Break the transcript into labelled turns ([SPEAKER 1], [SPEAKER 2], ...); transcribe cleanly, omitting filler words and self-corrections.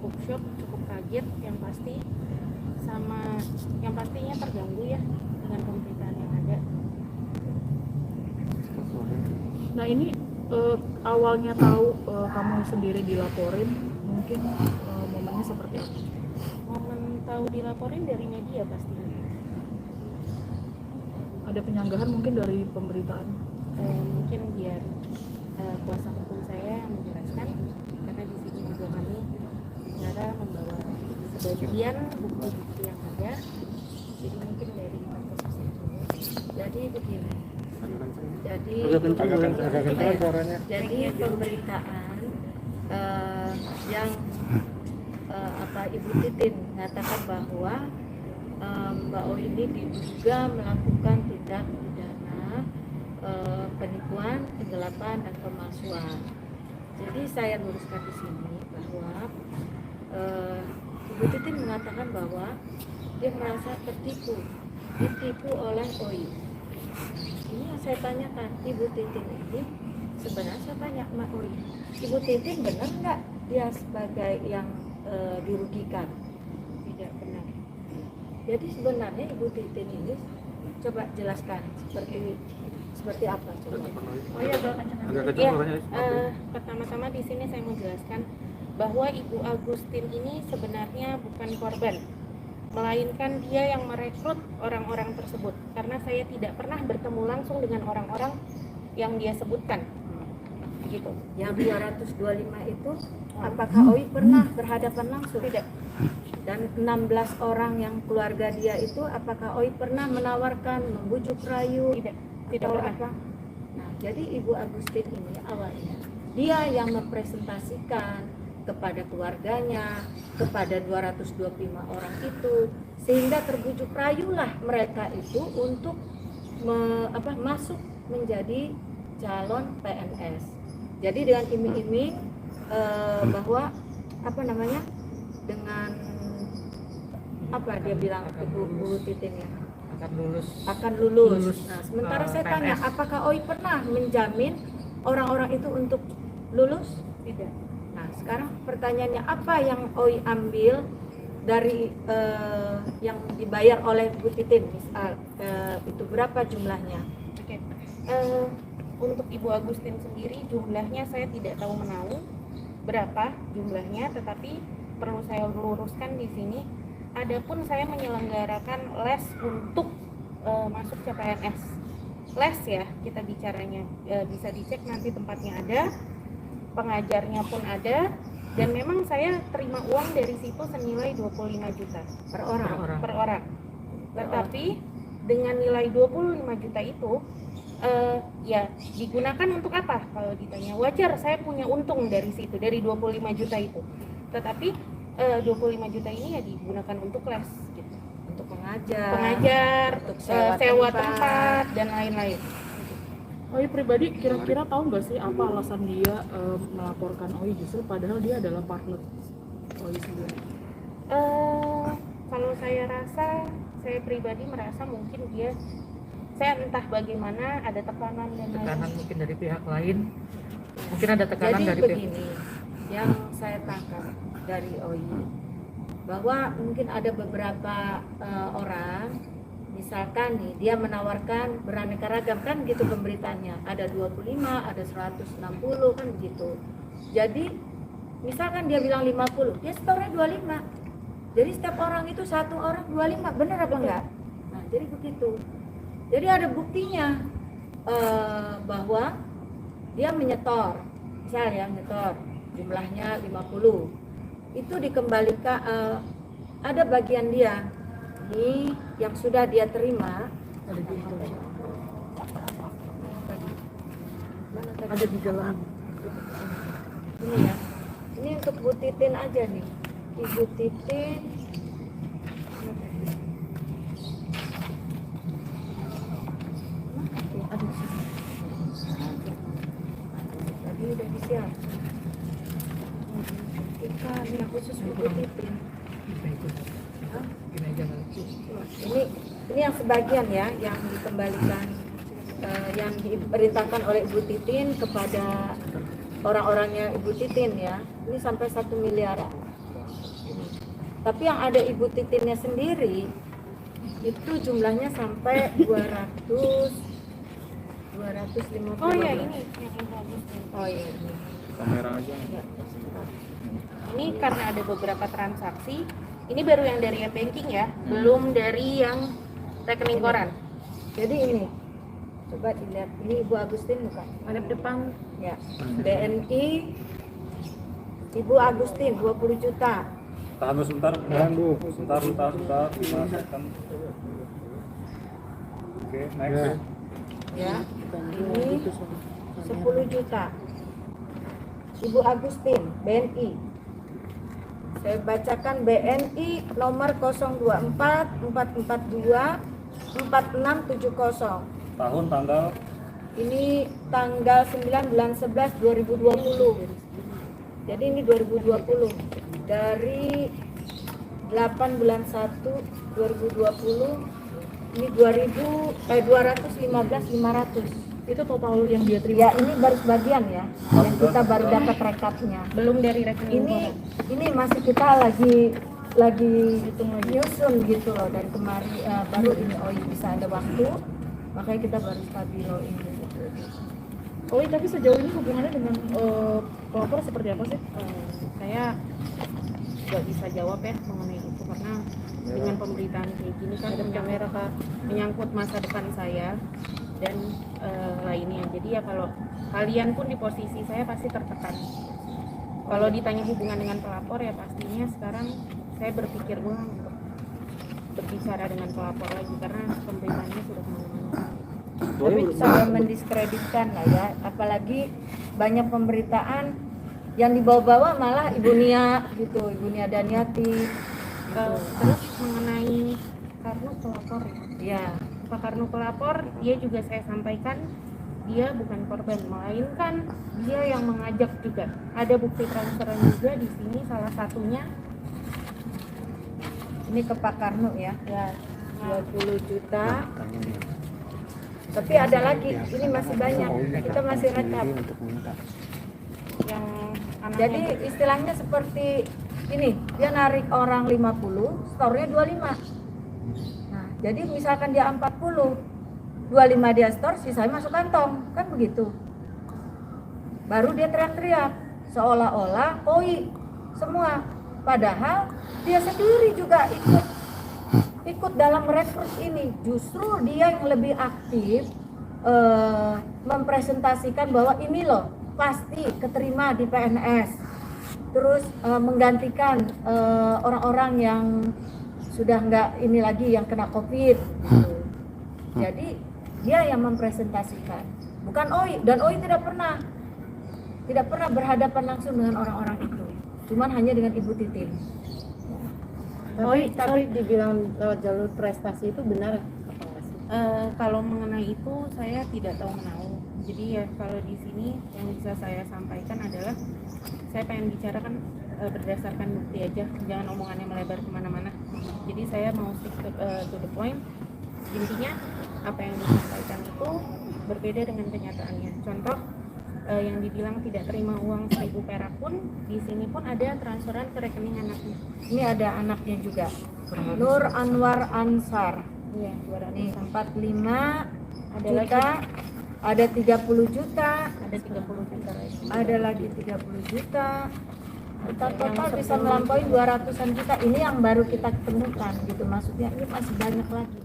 [SPEAKER 1] cukup shock, cukup kaget yang pasti, sama yang pastinya terganggu ya dengan pemberitaan yang ada.
[SPEAKER 2] Nah ini awalnya tahu kamu sendiri dilaporin, mungkin momennya seperti apa?
[SPEAKER 1] Momen tahu dilaporin dari media pastinya.
[SPEAKER 2] Ada penyanggahan mungkin dari pemberitaan?
[SPEAKER 1] Mungkin biar kuasa hukum saya yang menjelaskan, karena di sini juga kami secara membawa sebagian bukti-bukti yang ada. Jadi mungkin dari kasus itu.
[SPEAKER 3] Jadi begini. Jadi pemberitaan yang Ibu Titin mengatakan bahwa Mbak O ini diduga melakukan tindak pidana penipuan, penggelapan dan pemalsuan. Jadi saya luruskan di sini bahwa Ibu Titin mengatakan bahwa dia merasa ditipu oleh OI. Ini yang saya tanyakan, Ibu Titin ini sebenarnya saya tanya Mbak OI, Ibu Titin benar nggak dia sebagai yang dirugikan? Tidak benar. Jadi sebenarnya Ibu Titin ini coba jelaskan seperti apa coba.
[SPEAKER 1] Oh ya, agak kecil suaranya. Pertama-tama di sini saya mau jelaskan bahwa Ibu Agustin ini sebenarnya bukan korban, melainkan dia yang merekrut orang-orang tersebut, karena saya tidak pernah bertemu langsung dengan orang-orang yang dia sebutkan. Gitu.
[SPEAKER 3] Yang 225 itu apakah OI pernah berhadapan langsung?
[SPEAKER 1] Tidak.
[SPEAKER 3] Dan 16 orang yang keluarga dia itu apakah OI pernah menawarkan, membujuk rayu?
[SPEAKER 1] Tidak pernah.
[SPEAKER 3] Apa? Nah, jadi Ibu Agustin ini awalnya dia yang mempresentasikan kepada keluarganya, kepada 225 orang itu, sehingga terbujuk rayulah mereka itu untuk masuk menjadi calon PNS. Jadi dengan iming-iming bahwa dengan dia bilang Ibu Titin ya akan lulus. Nah, sementara saya tanya, apakah OI pernah menjamin orang-orang itu untuk lulus? Tidak. Nah, sekarang pertanyaannya, apa yang OI ambil dari yang dibayar oleh Bu Titin? Misal itu berapa jumlahnya?
[SPEAKER 1] Oke. Untuk Ibu Agustin sendiri jumlahnya saya tidak tahu menahu berapa jumlahnya, tetapi perlu saya luruskan di sini. Adapun saya menyelenggarakan les untuk masuk CPNS. Les ya, kita bicaranya bisa dicek nanti tempatnya ada, pengajarnya pun ada, dan memang saya terima uang dari situ senilai 25 juta per orang. Tetapi dengan nilai 25 juta itu ya digunakan untuk apa? Kalau ditanya, wajar saya punya untung dari situ, dari 25 juta itu. Tetapi 25 juta ini ya digunakan untuk les gitu.
[SPEAKER 3] Untuk pengajar,
[SPEAKER 1] untuk sewa tempat dan lain-lain.
[SPEAKER 2] OI pribadi kira-kira tahu nggak sih apa alasan dia melaporkan OI justru padahal dia adalah partner OI sendiri?
[SPEAKER 1] Kalau saya pribadi merasa mungkin saya entah bagaimana ada tekanan dan
[SPEAKER 4] tekanan mungkin dari pihak lain, mungkin ada tekanan
[SPEAKER 3] jadi
[SPEAKER 4] dari
[SPEAKER 3] begini yang saya tangkap dari OI, bahwa mungkin ada beberapa orang, misalkan nih dia menawarkan beraneka ragam kan gitu pemberitaannya, ada 25, ada 160 kan gitu. Jadi misalkan dia bilang 50, dia setornya 25. Jadi setiap orang itu satu orang 25, benar apa enggak? Nah, jadi begitu. Jadi ada buktinya bahwa dia menyetor, misalnya menyetor jumlahnya 50, itu dikembalikan, ada bagian dia ini yang sudah dia terima
[SPEAKER 2] ada di dalam
[SPEAKER 3] ini ya, ini untuk Bu Titin aja nih, Ibu Titin tadi udah disiap ikan yang khusus Bu Titin. Ini yang sebagian ya yang dikembalikan, yang diperintahkan oleh Ibu Titin kepada orang-orangnya Ibu Titin ya. Ini sampai 1 miliar. Tapi yang ada Ibu Titinnya sendiri itu jumlahnya sampai 250.
[SPEAKER 1] Oh ya ini yang Ibu Agustin.
[SPEAKER 3] Oh iya. Ini.
[SPEAKER 5] Kamera aja.
[SPEAKER 3] Ya, sebentar.
[SPEAKER 1] Ini karena ada beberapa transaksi. Ini baru yang dari banking ya, belum dari yang rekening koran.
[SPEAKER 3] Jadi ini, coba dilihat. Ini Ibu Agustin bukan?
[SPEAKER 1] Ada depan.
[SPEAKER 3] Ya. BNI Ibu Agustin 20 juta.
[SPEAKER 5] Tahan dulu sebentar. Tahan Bu. Sebentar. 5 second. Oke, next.
[SPEAKER 3] Ya. Ini 10 juta. Ibu Agustin BNI. Saya bacakan BNI nomor 024 442 4670.
[SPEAKER 5] Tahun, tanggal.
[SPEAKER 3] Ini tanggal 9 bulan 11 2020. Jadi ini 2020. Dari 8 bulan 1 2020 ini 215.500.
[SPEAKER 2] Itu total yang dia terima.
[SPEAKER 3] Ya, ini baru sebagian ya. Yang kita baru dapat rekapnya.
[SPEAKER 1] Belum dari rekening koran.
[SPEAKER 3] Ini masih kita lagi nyusun gitu loh dari kemarin baru ini bisa ada waktu, makanya kita baru stabilo ini gitu.
[SPEAKER 2] Oh iya, tapi sejauh ini hubungannya dengan pelapor seperti apa sih?
[SPEAKER 1] Saya nggak bisa jawab ya mengenai itu karena dengan pemberitaan kayak gini kan menyangkut masa depan saya dan lainnya. Jadi ya kalau kalian pun di posisi saya pasti tertekan. Kalau ditanya hubungan dengan pelapor ya pastinya sekarang saya berpikir ulang untuk berbicara dengan pelapor lagi karena pemberitaannya sudah kemana-mana.
[SPEAKER 3] Tapi sudah mendiskreditkan lah ya, apalagi banyak pemberitaan yang dibawa-bawa malah Ibu Nia gitu, Ibu Nia Daniati.
[SPEAKER 1] Terus mengenai Karno pelapor
[SPEAKER 3] Ya,
[SPEAKER 1] Pak Karno pelapor, dia juga saya sampaikan dia bukan korban, melainkan dia yang mengajak juga. Ada bukti transferan juga di sini, salah satunya
[SPEAKER 3] ini ke Pak Karno ya, 20 juta. Tapi ada lagi, ini masih banyak, kita masih rekap.
[SPEAKER 1] yang
[SPEAKER 3] Jadi
[SPEAKER 1] anaknya
[SPEAKER 3] istilahnya seperti ini, dia narik orang 50, store-nya 25. Nah, jadi misalkan dia 40, 25 dia store, sisanya masuk kantong, kan begitu. Baru dia teriak-teriak, seolah-olah OI semua. Padahal dia sendiri juga ikut dalam rekrut ini. Justru dia yang lebih aktif mempresentasikan bahwa ini loh pasti keterima di PNS. Terus menggantikan orang-orang yang sudah nggak ini lagi yang kena COVID. Gitu. Jadi dia yang mempresentasikan, bukan OI, dan OI tidak pernah berhadapan langsung dengan orang-orang itu, cuman hanya dengan Ibu Titin.
[SPEAKER 6] Tapi dibilang lewat jalur prestasi itu benar apa nggak sih?
[SPEAKER 1] kalau mengenai itu saya tidak tahu menahu. Jadi ya kalau di sini yang bisa saya sampaikan adalah saya pengen bicara kan berdasarkan bukti aja, jangan omongannya melebar kemana-mana. Jadi saya mau stick to the point. Intinya apa yang disampaikan itu berbeda dengan kenyataannya. Contoh yang dibilang tidak terima uang 1.000 perak pun di sini pun ada transferan ke rekening anaknya.
[SPEAKER 3] Ini ada anaknya juga, Nur Anwar Ansar.
[SPEAKER 1] Iya,
[SPEAKER 3] Nih
[SPEAKER 1] 200.
[SPEAKER 3] 45
[SPEAKER 1] Ada
[SPEAKER 3] juta, ada 30 juta,
[SPEAKER 1] Ada 30 juta lagi.
[SPEAKER 3] ada lagi 30 juta. Total bisa melampaui 200-an juta. Ini yang baru kita temukan gitu, maksudnya ini masih banyak lagi.